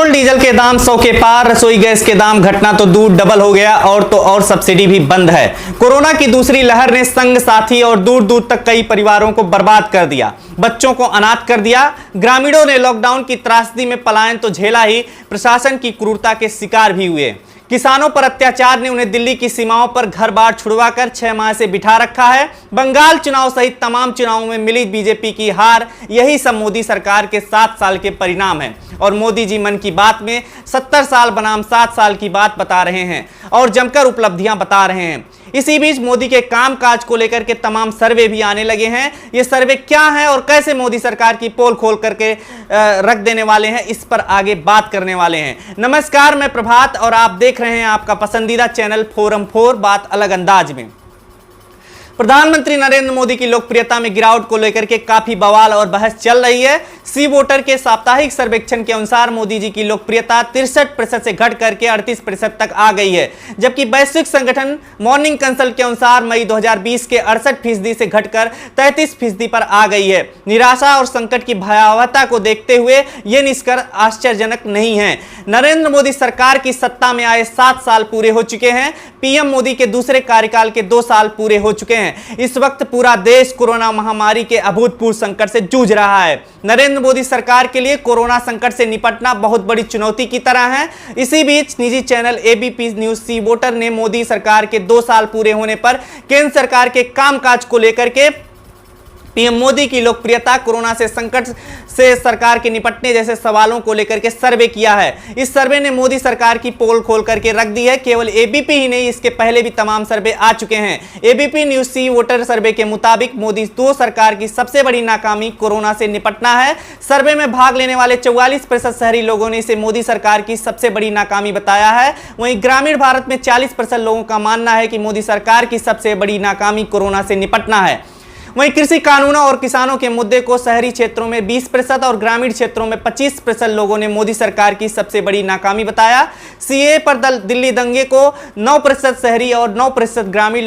Petrol diesel के दाम 100 के पार, रसोई गैस के दाम घटना तो दूर डबल हो गया और तो और सब्सिडी भी बंद है। कोरोना की दूसरी लहर ने संग साथी और दूर दूर तक कई परिवारों को बर्बाद कर दिया, बच्चों को अनाथ कर दिया। ग्रामीणों ने लॉकडाउन की त्रासदी में पलायन तो झेला ही, प्रशासन की क्रूरता के शिकार भी हुए। किसानों पर अत्याचार ने उन्हें दिल्ली की सीमाओं पर घर बार छुड़वाकर 6 माह से बिठा रखा है। बंगाल चुनाव सहित तमाम चुनावों में मिली बीजेपी की हार, यही सब मोदी सरकार के 7 साल के परिणाम है। और मोदी जी मन की बात में 70 साल बनाम 7 साल की बात बता रहे हैं और जमकर उपलब्धियां बता रहे हैं। इसी बीच मोदी के कामकाज को लेकर के तमाम सर्वे भी आने लगे हैं। ये सर्वे क्या है और कैसे मोदी सरकार की पोल खोल करके रख देने वाले हैं, इस पर आगे बात करने वाले हैं। नमस्कार, मैं प्रभात और आप देख रहे हैं आपका पसंदीदा चैनल फोरम 4 बात अलग अंदाज में। प्रधानमंत्री नरेंद्र मोदी की लोकप्रियता में गिरावट को लेकर के काफी बवाल और बहस चल रही है। सी वोटर के साप्ताहिक सर्वेक्षण के अनुसार मोदी जी की लोकप्रियता 63% से घट करके 38% तक आ गई है, जबकि वैश्विक संगठन मॉर्निंग कंसल्ट के अनुसार मई 2020 के 68% से घटकर 33% पर आ गई है। निराशा और संकट की भयावहता को देखते हुए यह निष्कर्ष आश्चर्यजनक नहीं है। नरेंद्र मोदी सरकार की सत्ता में आए 7 साल पूरे हो चुके हैं। पीएम मोदी के दूसरे कार्यकाल के 2 साल पूरे हो चुके हैं। इस वक्त पूरा देश कोरोना महामारी के अभूतपूर्व संकट से जूझ रहा है। नरेंद्र मोदी सरकार के लिए कोरोना संकट से निपटना बहुत बड़ी चुनौती की तरह है। इसी बीच निजी चैनल एबीपी न्यूज सी वोटर ने मोदी सरकार के 2 साल पूरे होने पर केंद्र सरकार के कामकाज को लेकर के पीएम मोदी की लोकप्रियता, कोरोना से संकट से सरकार के निपटने जैसे सवालों को लेकर के सर्वे किया है। इस सर्वे ने मोदी सरकार की पोल खोल करके रख दी है। केवल एबीपी ही नहीं, इसके पहले भी तमाम सर्वे आ चुके हैं। एबीपी न्यूज सी वोटर सर्वे के मुताबिक मोदी 2 सरकार की सबसे बड़ी नाकामी कोरोना से निपटना है। सर्वे में भाग लेने वाले 44% शहरी लोगों ने इसे मोदी सरकार की सबसे बड़ी नाकामी बताया है। वहीं ग्रामीण भारत में 40% लोगों का मानना है कि मोदी सरकार की सबसे बड़ी नाकामी कोरोना से निपटना है। वहीं कृषि कानूनों और किसानों के मुद्दे को शहरी क्षेत्रों में 20% और ग्रामीण क्षेत्रों में 25% लोगों ने मोदी सरकार की सबसे बड़ी नाकामी बताया। सीए पर दिल्ली दंगे को 9% शहरी और 9% ग्रामीण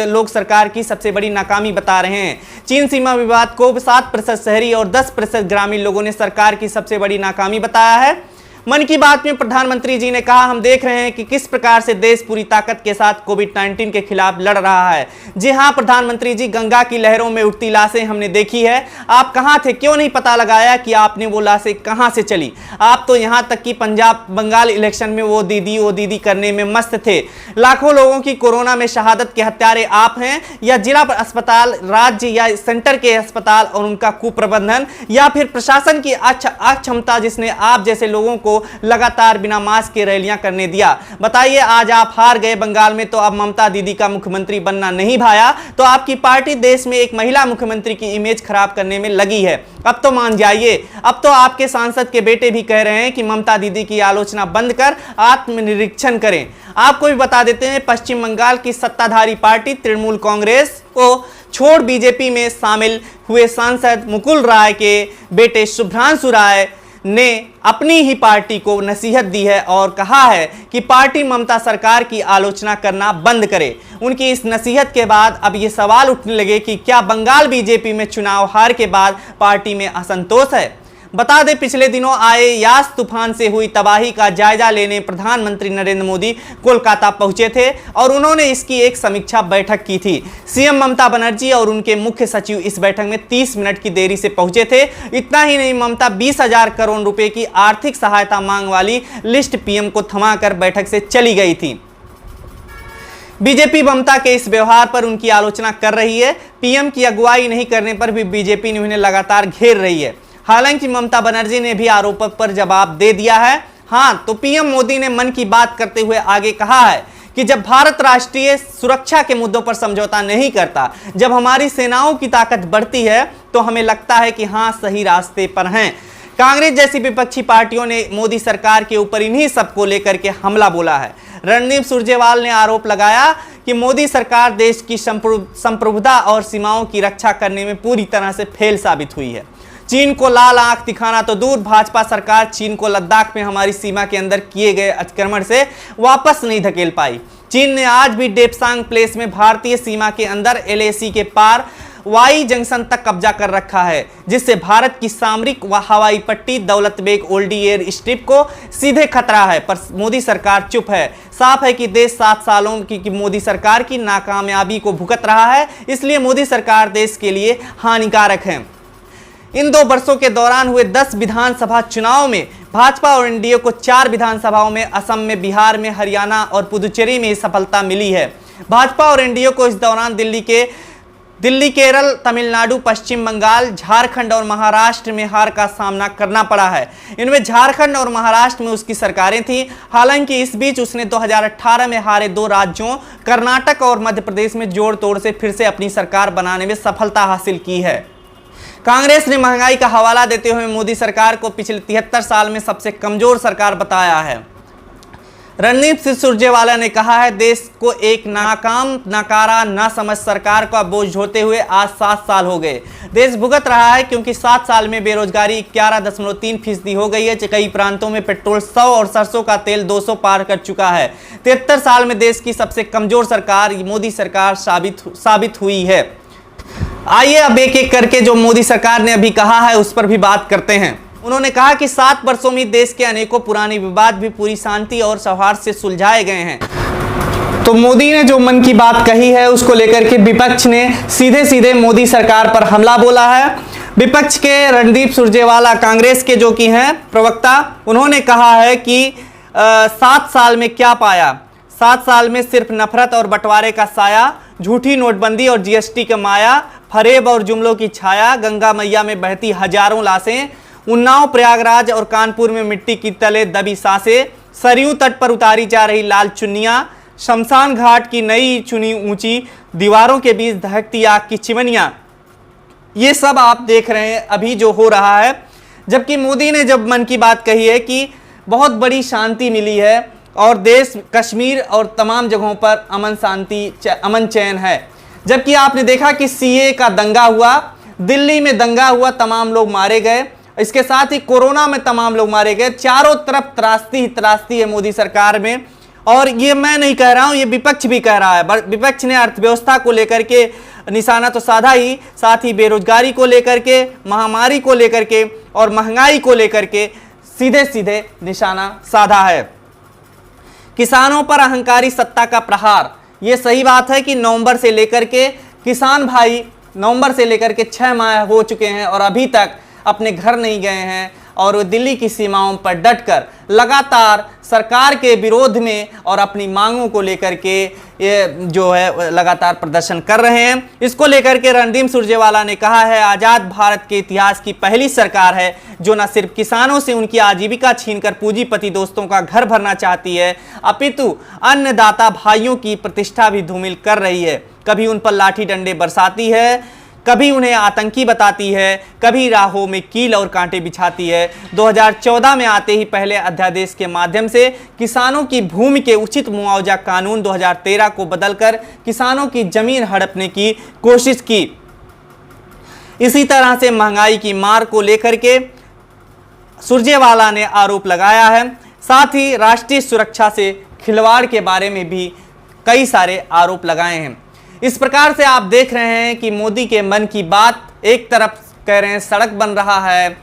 लोग सरकार की सबसे बड़ी नाकामी बता रहे हैं। चीन सीमा विवाद को 7% शहरी और 10% ग्रामीण लोगों ने सरकार की सबसे बड़ी नाकामी बताया है। मन की बात में प्रधानमंत्री जी ने कहा, हम देख रहे हैं कि किस प्रकार से देश पूरी ताकत के साथ कोविड-19 के खिलाफ लड़ रहा है। जी हां प्रधानमंत्री जी, गंगा की लहरों में उठती लाशें हमने देखी है। आप कहां थे, क्यों नहीं पता लगाया कि आपने वो लाशें कहां से चली। आप तो यहां तक कि पंजाब बंगाल इलेक्शन में वो दीदी करने में मस्त थे। लाखों लोगों की कोरोना में शहादत के हत्यारे आप हैं, या जिला अस्पताल, राज्य या सेंटर के अस्पताल और उनका कुप्रबंधन, या फिर प्रशासन की अक्षमता जिसने आप जैसे लोगों को लगातार बिना मास्क के रैलियां करने दिया। बताइए, आज आप हार गए बंगाल में तो अब ममता दीदी का मुख्यमंत्री बनना नहीं भाया, तो आपकी पार्टी देश में एक महिला मुख्यमंत्री की इमेज खराब करने में लगी है। अब तो मान जाइए। अब तो आपके सांसद के बेटे भी कह रहे हैं कि ममता दीदी की आलोचना बंद कर आत्मनिरीक्षण करें। आपको भी बता देते हैं, पश्चिम बंगाल की सत्ताधारी पार्टी तृणमूल कांग्रेस को छोड़ बीजेपी में शामिल हुए सांसद मुकुल राय के बेटे शुभ्रांशु राय ने अपनी ही पार्टी को नसीहत दी है और कहा है कि पार्टी ममता सरकार की आलोचना करना बंद करे। उनकी इस नसीहत के बाद अब ये सवाल उठने लगे कि क्या बंगाल बीजेपी में चुनाव हार के बाद पार्टी में असंतोष है। बता दें, पिछले दिनों आए यास तूफान से हुई तबाही का जायजा लेने प्रधानमंत्री नरेंद्र मोदी कोलकाता पहुंचे थे और उन्होंने इसकी एक समीक्षा बैठक की थी। सीएम ममता बनर्जी और उनके मुख्य सचिव इस बैठक में 30 मिनट की देरी से पहुंचे थे। इतना ही नहीं, ममता 20,000 करोड़ रुपए की आर्थिक सहायता मांग वाली लिस्ट पीएम को थमाकर बैठक से चली गई थी। बीजेपी ममता के इस व्यवहार पर उनकी आलोचना कर रही है। पीएम की अगुवाई नहीं करने पर भी बीजेपी ने उन्हें लगातार घेर रही है। हालांकि ममता बनर्जी ने भी आरोपों पर जवाब दे दिया है। हां, तो पीएम मोदी ने मन की बात करते हुए आगे कहा है कि जब भारत राष्ट्रीय सुरक्षा के मुद्दों पर समझौता नहीं करता, जब हमारी सेनाओं की ताकत बढ़ती है, तो हमें लगता है कि हां, सही रास्ते पर हैं। कांग्रेस जैसी विपक्षी पार्टियों ने मोदी सरकार के ऊपर इन्हीं सबको लेकर के हमला बोला है। रणदीप सुरजेवाला ने आरोप लगाया कि मोदी सरकार देश की संप्रभुता और सीमाओं की रक्षा करने में पूरी तरह से फेल साबित हुई है। चीन को लाल आंख दिखाना तो दूर, भाजपा सरकार चीन को लद्दाख में हमारी सीमा के अंदर किए गए अतिक्रमण से वापस नहीं धकेल पाई। चीन ने आज भी डेप्सांग प्लेस में भारतीय सीमा के अंदर एलएसी के पार वाई जंक्शन तक कब्जा कर रखा है, जिससे भारत की सामरिक व हवाई पट्टी दौलत बेग ओल्डी एयर स्ट्रिप को सीधे खतरा है। पर मोदी सरकार चुप है। साफ है कि देश 7 सालों की मोदी सरकार की नाकामयाबी को भुगत रहा है, इसलिए मोदी सरकार देश के लिए हानिकारक है। इन 2 वर्षों के दौरान हुए 10 विधानसभा चुनाव में भाजपा और एनडीए को 4 विधानसभाओं में, असम में, बिहार में, हरियाणा और पुदुचेरी में सफलता मिली है। भाजपा और एनडीए को इस दौरान दिल्ली, केरल, तमिलनाडु, पश्चिम बंगाल, झारखंड और महाराष्ट्र में हार का सामना करना पड़ा है। इनमें झारखंड और महाराष्ट्र में उसकी सरकारें थीं। हालांकि इस बीच उसने 2018 में हारे 2 राज्यों कर्नाटक और मध्य प्रदेश में जोड़ तोड़ से फिर से अपनी सरकार बनाने में सफलता हासिल की है। कांग्रेस ने महंगाई का हवाला देते हुए मोदी सरकार को पिछले 73 साल में सबसे कमजोर सरकार बताया है। रणदीप सिंह सुरजेवाला ने कहा है, देश को एक नाकाम, नाकारा, नासमझ सरकार का बोझ ढोते हुए आज 7 साल हो गए। देश भुगत रहा है क्योंकि 7 साल में बेरोजगारी 11.3% हो गई है। कई प्रांतों में पेट्रोल 100 और सरसों का तेल 200 पार कर चुका है। 73 साल में देश की सबसे कमजोर सरकार मोदी सरकार साबित हुई है। आइए अब एक एक करके जो मोदी सरकार ने अभी कहा है उस पर भी बात करते हैं। उन्होंने कहा कि 7 वर्षों में देश के अनेकों पुराने विवाद भी पूरी शांति और सौहार्द से सुलझाए गए हैं। तो मोदी ने जो मन की बात कही है उसको लेकर के विपक्ष ने सीधे सीधे मोदी सरकार पर हमला बोला है। विपक्ष के रणदीप सुरजेवाला, कांग्रेस के जो कि हैं प्रवक्ता, उन्होंने कहा है कि 7 साल में क्या पाया। 7 साल में सिर्फ नफरत और बंटवारे का साया, झूठी नोटबंदी और जीएसटी का माया, फरेब और जुमलों की छाया, गंगा मैया में बहती हजारों लाशें, उन्नाव, प्रयागराज और कानपुर में मिट्टी की तले दबी सांसें, सरयू तट पर उतारी जा रही लाल चुन्नियां, शमशान घाट की नई चुनी ऊंची दीवारों के बीच दहकती आग की चिमनियां, ये सब आप देख रहे हैं अभी जो हो रहा है। जबकि मोदी ने जब मन की बात कही है कि बहुत बड़ी शांति मिली है और देश, कश्मीर और तमाम जगहों पर अमन चैन है। जबकि आपने देखा कि सीए का दंगा हुआ, दिल्ली में दंगा हुआ, तमाम लोग मारे गए। इसके साथ ही कोरोना में तमाम लोग मारे गए। चारों तरफ त्रासदी है मोदी सरकार में। और ये मैं नहीं कह रहा हूं, ये विपक्ष भी कह रहा है। विपक्ष ने अर्थव्यवस्था को लेकर के निशाना तो साधा ही, साथ ही बेरोजगारी को लेकर के, महामारी को लेकर के और महंगाई को लेकर के सीधे सीधे निशाना साधा है। किसानों पर अहंकारी सत्ता का प्रहार। ये सही बात है कि नवंबर से लेकर के किसान भाई 6 माह हो चुके हैं और अभी तक अपने घर नहीं गए हैं और वो दिल्ली की सीमाओं पर डटकर लगातार सरकार के विरोध में और अपनी मांगों को लेकर के ये जो है लगातार प्रदर्शन कर रहे हैं। इसको लेकर के रणदीप सुरजेवाला ने कहा है, आज़ाद भारत के इतिहास की पहली सरकार है जो न सिर्फ किसानों से उनकी आजीविका छीनकर पूंजीपति दोस्तों का घर भरना चाहती है, अपितु अन्नदाता भाइयों की प्रतिष्ठा भी धूमिल कर रही है। कभी उन पर लाठी डंडे बरसाती है, कभी उन्हें आतंकी बताती है, कभी राहों में कील और कांटे बिछाती है। 2014 में आते ही पहले अध्यादेश के माध्यम से किसानों की भूमि के उचित मुआवजा कानून 2013 को बदलकर किसानों की जमीन हड़पने की कोशिश की। इसी तरह से महंगाई की मार को लेकर के सुरजेवाला ने आरोप लगाया है। साथ ही राष्ट्रीय सुरक्षा से खिलवाड़ के बारे में भी कई सारे आरोप लगाए हैं। इस प्रकार से आप देख रहे हैं कि मोदी के मन की बात, एक तरफ कह रहे हैं सड़क बन रहा है,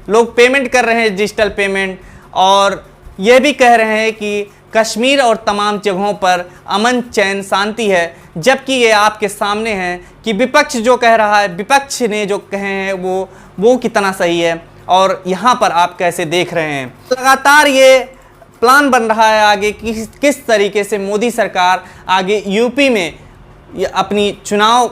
लोग पेमेंट कर रहे हैं डिजिटल पेमेंट, और ये भी कह रहे हैं कि कश्मीर और तमाम जगहों पर अमन चैन शांति है। जबकि ये आपके सामने है कि विपक्ष जो कह रहा है, विपक्ष ने जो कहे हैं वो कितना सही है और यहाँ पर आप कैसे देख रहे हैं। लगातार ये प्लान बन रहा है आगे किस तरीके से मोदी सरकार आगे यूपी में अपनी चुनाव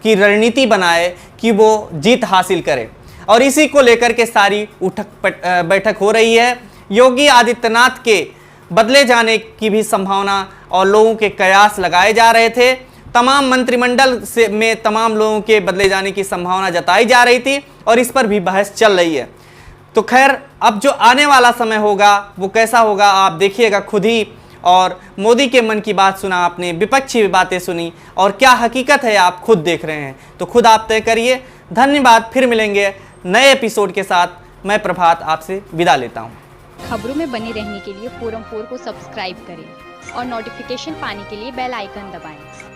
की रणनीति बनाए कि वो जीत हासिल करे, और इसी को लेकर के सारी बैठक हो रही है। योगी आदित्यनाथ के बदले जाने की भी संभावना और लोगों के कयास लगाए जा रहे थे। तमाम मंत्रिमंडल में तमाम लोगों के बदले जाने की संभावना जताई जा रही थी और इस पर भी बहस चल रही है। तो खैर, अब जो आने वाला समय होगा वो कैसा होगा आप देखिएगा खुद ही। और मोदी के मन की बात सुना आपने, विपक्षी बातें सुनी, और क्या हकीकत है आप खुद देख रहे हैं, तो खुद आप तय करिए। धन्यवाद, फिर मिलेंगे नए एपिसोड के साथ। मैं प्रभात आपसे विदा लेता हूं। खबरों में बने रहने के लिए फोरम 4 को सब्सक्राइब करें और नोटिफिकेशन पाने के लिए बेल आइकन दबाएं।